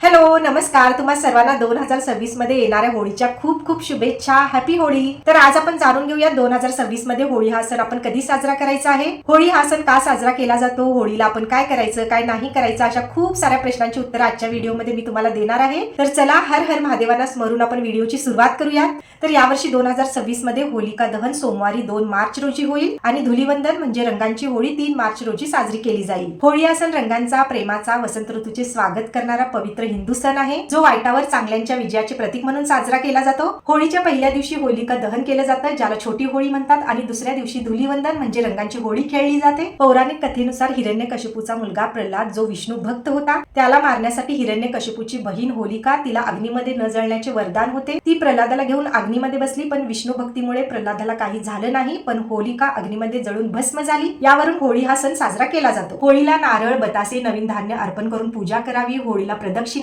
Hello नमस्कार, तुम्हा सर्वांना 2026 मध्ये येणाऱ्या होळीच्या खूप खूप शुभेच्छा. हॅपी होळी. तर आज आपण जाणून घेऊया 2026 मध्ये होळी हा सण आपण कधी साजरा करायचा आहे, होळी हा सण का साजरा केला जातो, होळीला आपण काय करायचं काय नाही करायचं, अशा खूप साऱ्या प्रश्नांची उत्तर आजच्या व्हिडिओमध्ये मी तुम्हाला देणार आहे. तर चला हर हर महादेवांना स्मरून आपण व्हिडिओची सुरुवात करूया. तर यावर्षी 2026 मध्ये होलिका दहन सोमवारी 2 मार्च रोजी होईल आणि धुलीवंदन म्हणजे रंगांची होळी 3 मार्च रोजी साजरी केली जाईल. होळी हा सण रंगांचा, प्रेमाचा, वसंत ऋतूचे स्वागत करणारा पवित्र हिंदू सण आहे, जो वाईटावर चांगल्यांच्या विजयाचे प्रतीक म्हणून साजरा केला जातो. होळीच्या पहिल्या दिवशी होलिका दहन केलं जातं, ज्याला छोटी होळी म्हणतात, आणि दुसऱ्या दिवशी धुलीवंदन म्हणजे रंगांची होळी खेळली जाते. पौराणिक कथेनुसार हिरण्यकशिपूचा मुलगा प्रल्हाद जो विष्णू भक्त होता, त्याला मारण्यासाठी हिरण्यकशिपूची बहीण होलिका, तिला अग्नीमध्ये न जळण्याचे वरदान होते. ती प्रल्हादाला घेऊन अग्नीमध्ये बसली, पण विष्णू भक्तीमुळे प्रल्हादाला काही झालं नाही, पण होलिका अग्नीमध्ये जळून भस्म झाली. यावरून होळी हा सण साजरा केला जातो. होळीला नारळ, बतासे, नवीन धान्य अर्पण करून पूजा करावी. होळीला प्रदक्षिणा